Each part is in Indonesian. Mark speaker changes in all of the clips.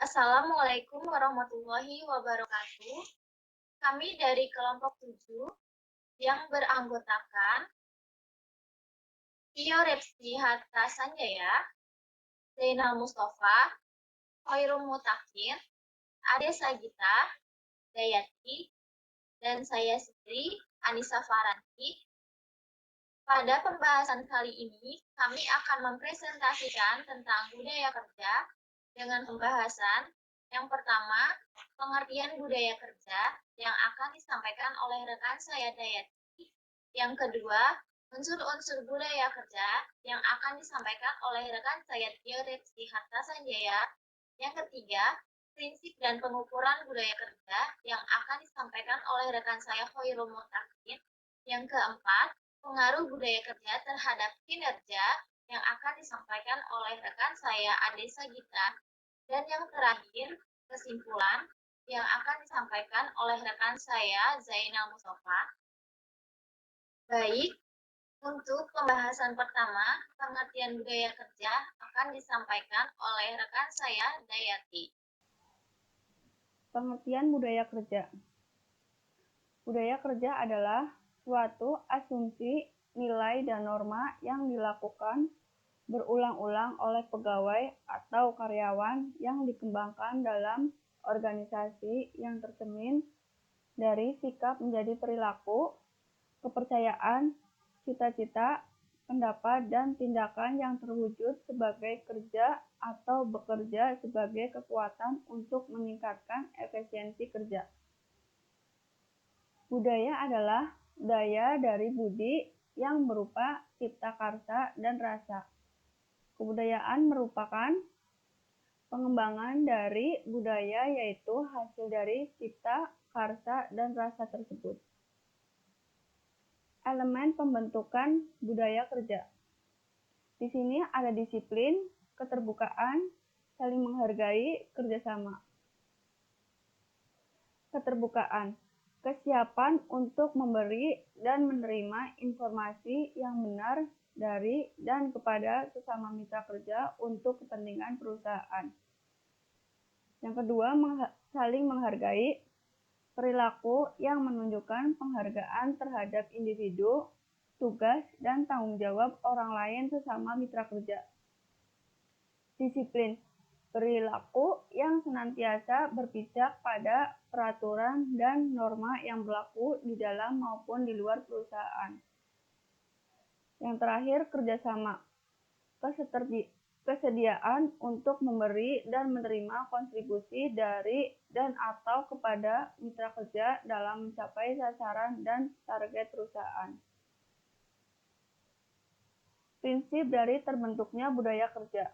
Speaker 1: Assalamualaikum warahmatullahi wabarakatuh. Kami dari kelompok 7 yang beranggotakan Tio Repsi Hatta Sanjaya, Zainal Mustafa, Khairul Mutakin, Ade Sagita, Dayati, dan saya sendiri, Anissa Faranti. Pada pembahasan kali ini, kami akan mempresentasikan tentang budaya kerja dengan pembahasan yang pertama, pengertian budaya kerja yang akan disampaikan oleh rekan saya Dayati. Yang kedua, unsur-unsur budaya kerja yang akan disampaikan oleh rekan saya Tio Repsi Hatta Sanjaya. Yang ketiga, prinsip dan pengukuran budaya kerja yang akan disampaikan oleh rekan saya Khairul Mutakin. Yang keempat, pengaruh budaya kerja terhadap kinerja yang akan disampaikan oleh rekan saya Ade Sagita. Dan yang terakhir, kesimpulan yang akan disampaikan oleh rekan saya Zainal Mustafa. Baik, untuk pembahasan pertama, pengertian budaya kerja akan disampaikan oleh rekan saya Dayati.
Speaker 2: Pengertian budaya kerja. Budaya kerja adalah suatu asumsi, nilai, dan norma yang dilakukan berulang-ulang oleh pegawai atau karyawan yang dikembangkan dalam organisasi yang tercermin dari sikap menjadi perilaku, kepercayaan, cita-cita, pendapat, dan tindakan yang terwujud sebagai kerja atau bekerja sebagai kekuatan untuk meningkatkan efisiensi kerja. Budaya adalah daya dari budi yang berupa cipta karsa dan rasa. Kebudayaan merupakan pengembangan dari budaya, yaitu hasil dari cipta, karsa, dan rasa tersebut. Elemen pembentukan budaya kerja. Di sini ada disiplin, keterbukaan, saling menghargai, kerjasama. Keterbukaan, kesiapan untuk memberi dan menerima informasi yang benar dari dan kepada sesama mitra kerja untuk kepentingan perusahaan. Yang kedua, saling menghargai, perilaku yang menunjukkan penghargaan terhadap individu, tugas, dan tanggung jawab orang lain sesama mitra kerja. Disiplin, perilaku yang senantiasa berpijak pada peraturan dan norma yang berlaku di dalam maupun di luar perusahaan. Yang terakhir, kerjasama, kesediaan untuk memberi dan menerima kontribusi dari dan atau kepada mitra kerja dalam mencapai sasaran dan target perusahaan. Prinsip dari terbentuknya budaya kerja.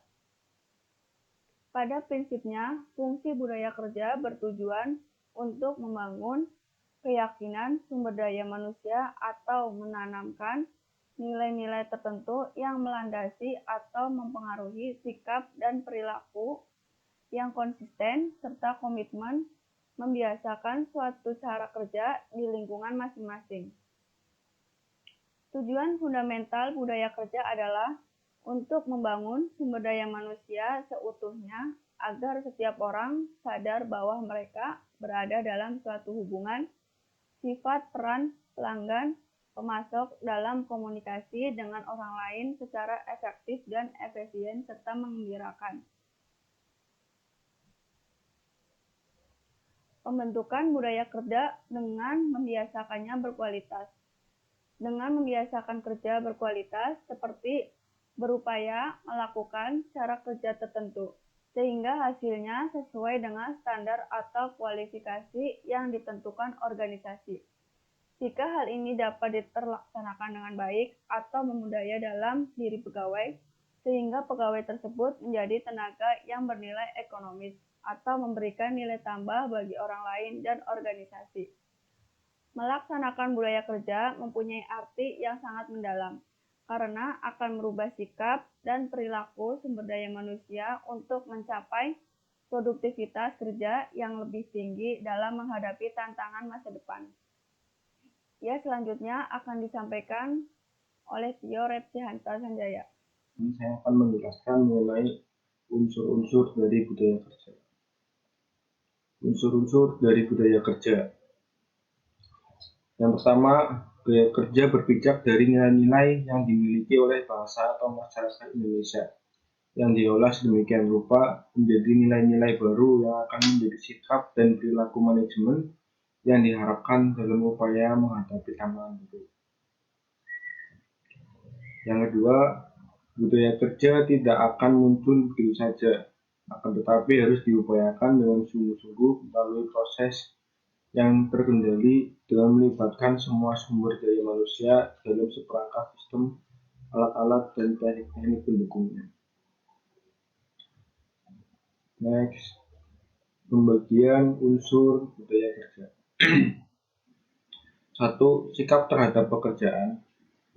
Speaker 2: Pada prinsipnya, fungsi budaya kerja bertujuan untuk membangun keyakinan sumber daya manusia atau menanamkan nilai-nilai tertentu yang melandasi atau mempengaruhi sikap dan perilaku yang konsisten serta komitmen membiasakan suatu cara kerja di lingkungan masing-masing. Tujuan fundamental budaya kerja adalah untuk membangun sumber daya manusia seutuhnya agar setiap orang sadar bahwa mereka berada dalam suatu hubungan, sifat peran pelanggan, pemasok dalam komunikasi dengan orang lain secara efektif dan efisien serta menggembirakan. Pembentukan budaya kerja dengan membiasakannya berkualitas. Dengan membiasakan kerja berkualitas seperti berupaya melakukan cara kerja tertentu, sehingga hasilnya sesuai dengan standar atau kualifikasi yang ditentukan organisasi. Jika hal ini dapat terlaksanakan dengan baik atau memudaya dalam diri pegawai, sehingga pegawai tersebut menjadi tenaga yang bernilai ekonomis atau memberikan nilai tambah bagi orang lain dan organisasi. Melaksanakan budaya kerja mempunyai arti yang sangat mendalam, karena akan merubah sikap dan perilaku sumber daya manusia untuk mencapai produktivitas kerja yang lebih tinggi dalam menghadapi tantangan masa depan. Ya, selanjutnya akan disampaikan oleh Tio Repsi Hatta Sanjaya.
Speaker 3: Ini saya akan menjelaskan mengenai unsur-unsur dari budaya kerja. Unsur-unsur dari budaya kerja. Yang pertama, budaya kerja berpijak dari nilai-nilai yang dimiliki oleh bangsa atau masyarakat Indonesia, yang diolah sedemikian rupa menjadi nilai-nilai baru yang akan menjadi sikap dan perilaku manajemen yang diharapkan dalam upaya menghadapi tantangan itu. Yang kedua, budaya kerja tidak akan muncul begitu saja, akan tetapi harus diupayakan dengan sungguh-sungguh melalui proses yang terkendali dengan melibatkan semua sumber daya manusia dalam seperangkat sistem, alat-alat, dan teknik-teknik pendukungnya. Next, pembagian unsur budaya kerja. 1. Sikap terhadap pekerjaan,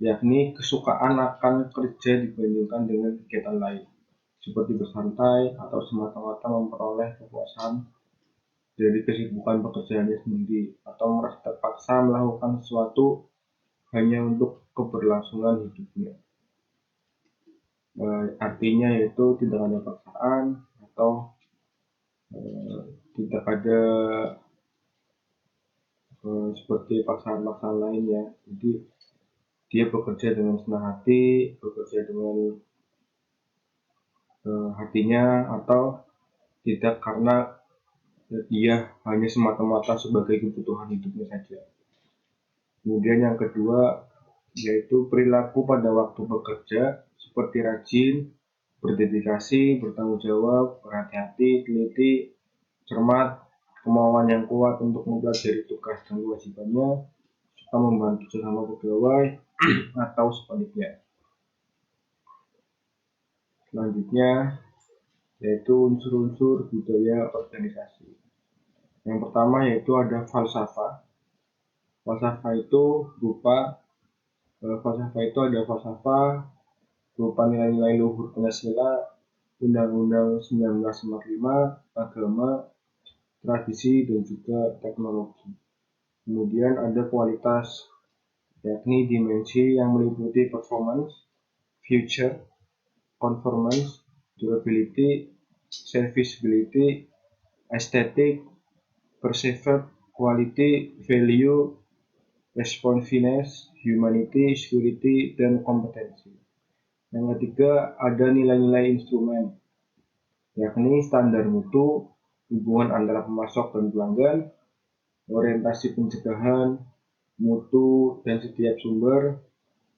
Speaker 3: yakni kesukaan akan kerja dibandingkan dengan kegiatan lain, seperti bersantai atau semata-mata memperoleh kepuasan dari kesibukan pekerjaannya sendiri, atau merasa terpaksa melakukan sesuatu hanya untuk keberlangsungan hidupnya. Artinya yaitu tidak ada paksaan atau tidak ada seperti paksaan-paksaan lainnya. Jadi dia bekerja dengan senang hati, bekerja dengan hatinya, atau tidak karena dia hanya semata-mata sebagai kebutuhan hidupnya saja. Kemudian yang kedua yaitu perilaku pada waktu bekerja, seperti rajin, berdedikasi, bertanggung jawab, berhati-hati, teliti, cermat, kemauan yang kuat untuk mempelajari tugas dan kewajibannya, serta membantu sesama pegawai atau sebaliknya. Selanjutnya yaitu unsur-unsur budaya organisasi. Yang pertama yaitu ada falsafah. Falsafah itu ada falsafah berupa nilai-nilai luhur Pancasila, Undang-Undang 1945, agama, tradisi, dan juga teknologi. Kemudian ada kualitas, yakni dimensi yang meliputi performance, future, conformance, durability, serviceability, aesthetic, perceived quality, value, responsiveness, humanity, security, dan kompetensi. Yang ketiga ada nilai-nilai instrumen, yakni standar mutu, hubungan antara pemasok dan pelanggan, orientasi pencegahan, mutu dan setiap sumber,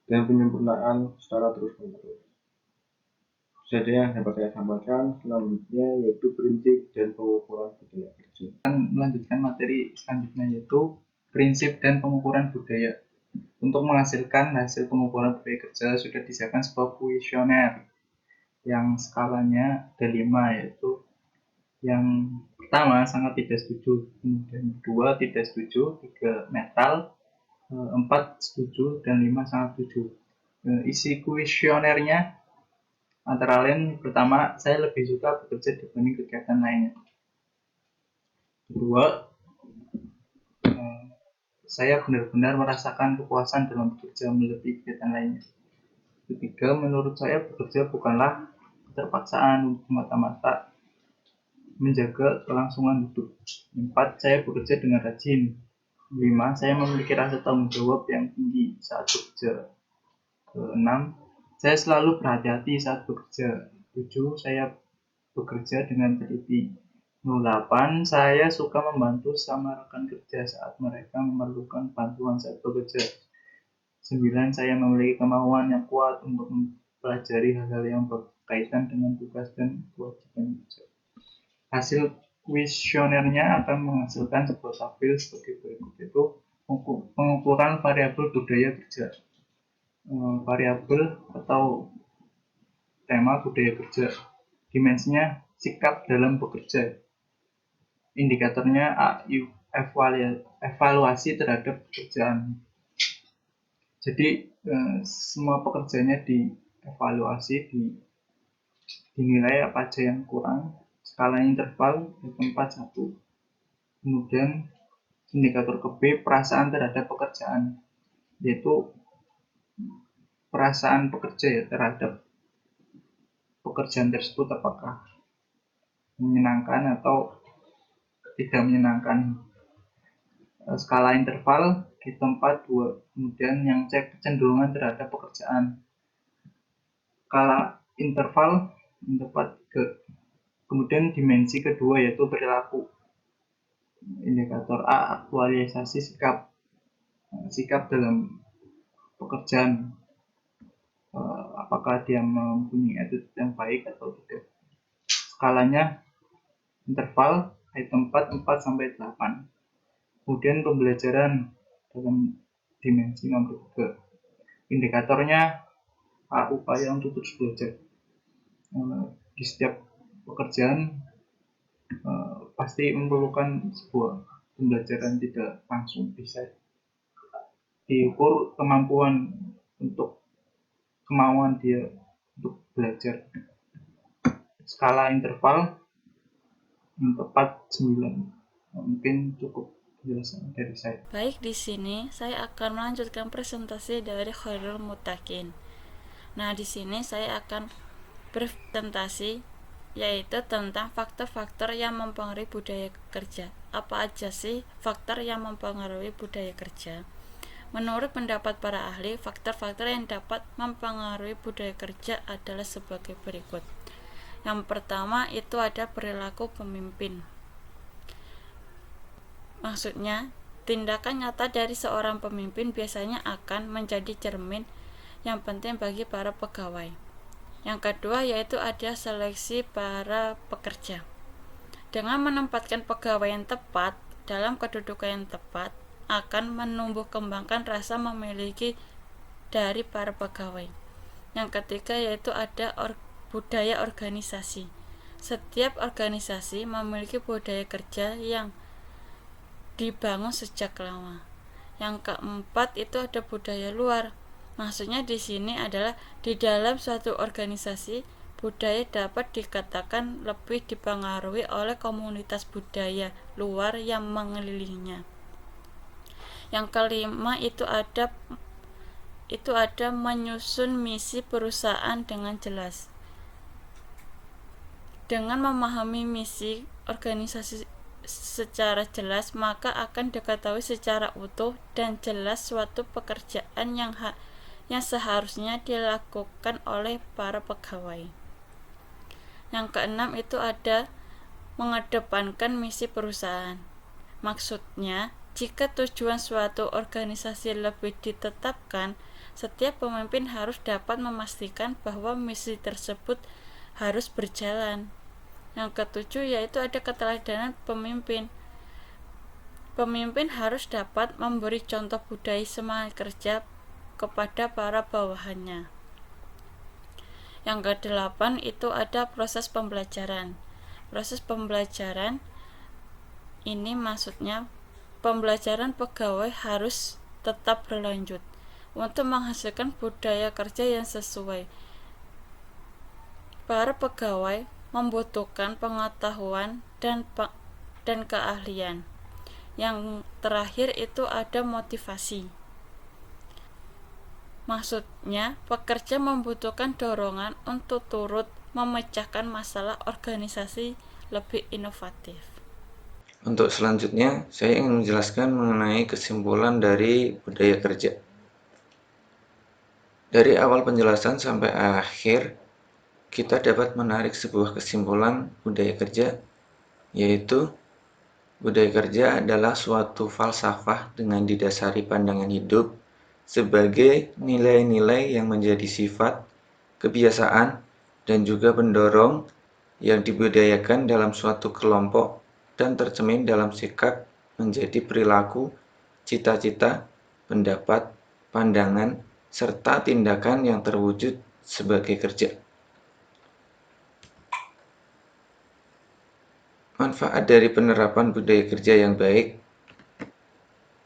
Speaker 3: dan penyempurnaan secara terus-menerus. Saja yang dapat saya sampaikan. Selanjutnya yaitu prinsip dan pengukuran budaya kerja.
Speaker 4: Melanjutkan materi selanjutnya yaitu prinsip dan pengukuran budaya. Untuk menghasilkan hasil pengukuran budaya kerja sudah disiapkan sebuah kuesioner yang skalanya ada 5, yaitu yang pertama sangat tidak setuju, kemudian 2 tidak setuju, 3 netral, 4 setuju, dan 5 sangat setuju. Isi kuesionernya antara lain, pertama, saya lebih suka bekerja dibanding kegiatan lainnya. Kedua, saya benar-benar merasakan kepuasan dalam bekerja melebihi kegiatan lainnya. Ketiga, menurut saya bekerja bukanlah keterpaksaan untuk semata-mata menjaga kelangsungan hidup. 4, saya bekerja dengan rajin. 5, saya memiliki rasa tanggung jawab yang tinggi saat bekerja. 6, saya selalu berhati-hati saat bekerja. 7, saya bekerja dengan teliti. 8, saya suka membantu sama rekan kerja saat mereka memerlukan bantuan saat bekerja. 9, saya memiliki kemauan yang kuat untuk mempelajari hal-hal yang berkaitan dengan tugas dan kewajiban kerja. Hasil kuesionernya akan menghasilkan sebuah tabel sebagai berikut, yaitu pengukuran variabel budaya kerja. Variabel atau tema budaya kerja, dimensinya sikap dalam bekerja, indikatornya AU, evaluasi terhadap pekerjaan. Jadi semua pekerjaannya dievaluasi, dinilai apa aja yang kurang, skala interval 4-1. Kemudian indikator ke B, perasaan terhadap pekerjaan, yaitu perasaan pekerja ya terhadap pekerjaan tersebut apakah menyenangkan atau tidak menyenangkan. Skala interval di tempat 2, kemudian yang cek kecenderungan terhadap pekerjaan. Skala interval di tempat 3, kemudian dimensi kedua yaitu perilaku. Indikator A, aktualisasi sikap dalam pekerjaan, apakah dia mempunyai attitude yang baik atau tidak. Skalanya interval item 4 sampai 8. Kemudian pembelajaran dalam dimensi nomor 3. Indikatornya A, upaya untuk terus belajar. Di setiap pekerjaan pasti memerlukan sebuah pembelajaran tidak langsung, bisa diukur kemampuan untuk kemauan dia untuk belajar. Skala interval yang tepat 9. Mungkin cukup penjelasan dari saya.
Speaker 5: Baik, di sini saya akan melanjutkan presentasi dari Khairul Muttaqin. Nah, di sini saya akan berpresentasi yaitu tentang faktor-faktor yang mempengaruhi budaya kerja. Apa aja sih faktor yang mempengaruhi budaya kerja? Menurut pendapat para ahli, faktor-faktor yang dapat mempengaruhi budaya kerja adalah sebagai berikut. Yang pertama itu ada perilaku pemimpin. Maksudnya, tindakan nyata dari seorang pemimpin biasanya akan menjadi cermin yang penting bagi para pegawai. Yang kedua yaitu ada seleksi para pekerja. Dengan menempatkan pegawai yang tepat dalam kedudukan yang tepat, akan menumbuh kembangkan rasa memiliki dari para pegawai. Yang ketiga yaitu ada budaya organisasi. Setiap organisasi memiliki budaya kerja yang dibangun sejak lama. Yang keempat itu ada budaya luar. Maksudnya di sini adalah di dalam suatu organisasi, budaya dapat dikatakan lebih dipengaruhi oleh komunitas budaya luar yang mengelilinginya. Yang kelima itu ada menyusun misi perusahaan dengan jelas. Dengan memahami misi organisasi secara jelas, maka akan diketahui secara utuh dan jelas suatu pekerjaan yang seharusnya dilakukan oleh para pegawai. Yang keenam itu ada mengedepankan misi perusahaan. Maksudnya, jika tujuan suatu organisasi lebih ditetapkan, setiap pemimpin harus dapat memastikan bahwa misi tersebut harus berjalan. Yang ketujuh yaitu ada keteladanan pemimpin. Pemimpin harus dapat memberi contoh budaya semangat kerja kepada para bawahannya. Yang kedelapan itu ada proses pembelajaran. Proses pembelajaran ini maksudnya pembelajaran pegawai harus tetap berlanjut untuk menghasilkan budaya kerja yang sesuai. Para pegawai membutuhkan pengetahuan dan keahlian. Yang terakhir itu ada motivasi. Maksudnya, pekerja membutuhkan dorongan untuk turut memecahkan masalah organisasi lebih inovatif.
Speaker 6: Untuk selanjutnya, saya ingin menjelaskan mengenai kesimpulan dari budaya kerja. Dari awal penjelasan sampai akhir, kita dapat menarik sebuah kesimpulan budaya kerja, yaitu budaya kerja adalah suatu falsafah dengan didasari pandangan hidup sebagai nilai-nilai yang menjadi sifat, kebiasaan, dan juga pendorong yang dibudayakan dalam suatu kelompok dan tercermin dalam sikap menjadi perilaku, cita-cita, pendapat, pandangan, serta tindakan yang terwujud sebagai kerja. Manfaat dari penerapan budaya kerja yang baik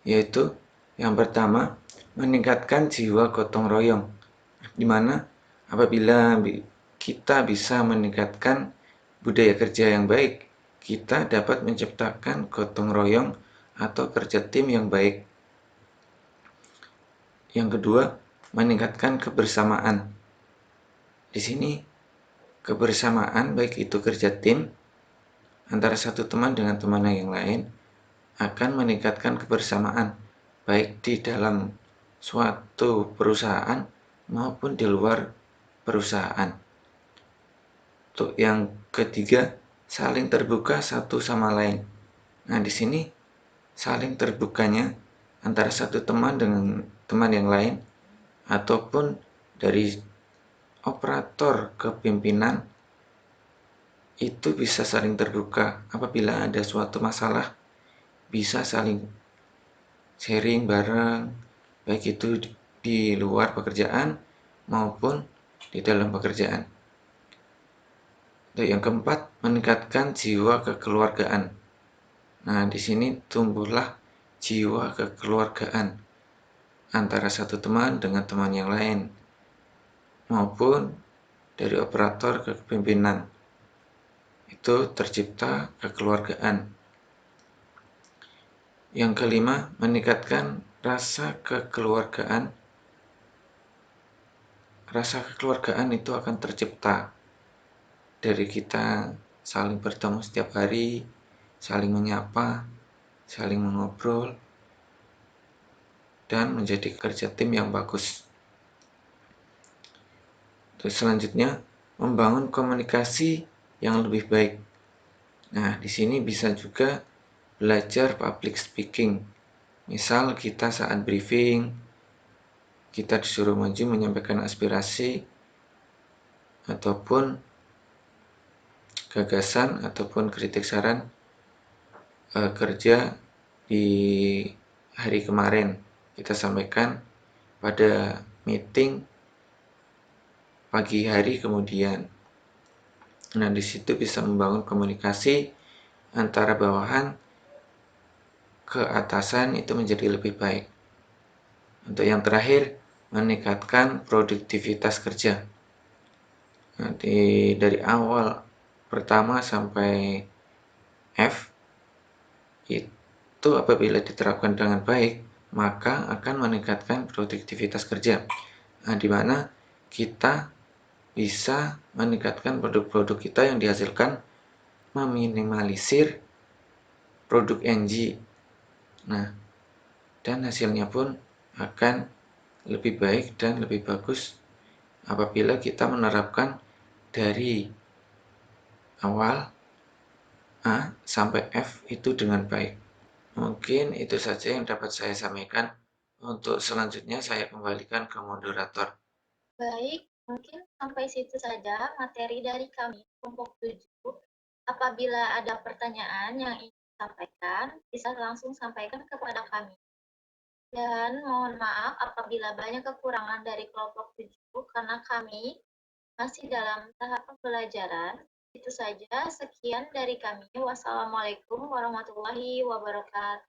Speaker 6: yaitu yang pertama, meningkatkan jiwa gotong royong, di mana apabila kita bisa meningkatkan budaya kerja yang baik, kita dapat menciptakan gotong royong atau kerja tim yang baik. Yang kedua, meningkatkan kebersamaan. Di sini, kebersamaan baik itu kerja tim antara satu teman dengan teman yang lain akan meningkatkan kebersamaan, baik di dalam suatu perusahaan maupun di luar perusahaan. Untuk yang ketiga, saling terbuka satu sama lain. Nah, di sini saling terbukanya antara satu teman dengan teman yang lain ataupun dari operator ke pimpinan itu bisa saling terbuka apabila ada suatu masalah, bisa saling sharing bareng, baik itu di luar pekerjaan maupun di dalam pekerjaan. Untuk yang keempat, meningkatkan jiwa kekeluargaan. Nah, di sini tumbuhlah jiwa kekeluargaan antara satu teman dengan teman yang lain maupun dari operator ke pimpinan. Itu tercipta kekeluargaan. Yang kelima, meningkatkan rasa kekeluargaan. Rasa kekeluargaan itu akan tercipta dari kita saling bertemu setiap hari, saling menyapa, saling mengobrol, dan menjadi kerja tim yang bagus. Terus selanjutnya, membangun komunikasi yang lebih baik. Nah, di sini bisa juga belajar public speaking. Misal kita saat briefing, kita disuruh maju menyampaikan aspirasi ataupun gagasan ataupun kritik saran kerja di hari kemarin. Kita sampaikan pada meeting pagi hari kemudian. Nah, di situ bisa membangun komunikasi antara bawahan ke atasan itu menjadi lebih baik. Untuk yang terakhir, meningkatkan produktivitas kerja. Nanti dari awal pertama sampai F itu apabila diterapkan dengan baik, maka akan meningkatkan produktivitas kerja. Nah, di mana kita bisa meningkatkan produk-produk kita yang dihasilkan, meminimalisir produk NG. Nah, dan hasilnya pun akan lebih baik dan lebih bagus apabila kita menerapkan dari awal A sampai F itu dengan baik. Mungkin itu saja yang dapat saya sampaikan. Untuk selanjutnya saya kembalikan ke moderator.
Speaker 1: Baik, mungkin sampai situ saja materi dari kami kelompok 7. Apabila ada pertanyaan yang ingin disampaikan, bisa langsung sampaikan kepada kami. Dan mohon maaf apabila banyak kekurangan dari kelompok 7 karena kami masih dalam tahap pembelajaran. Itu saja, sekian dari kami. Wassalamualaikum warahmatullahi wabarakatuh.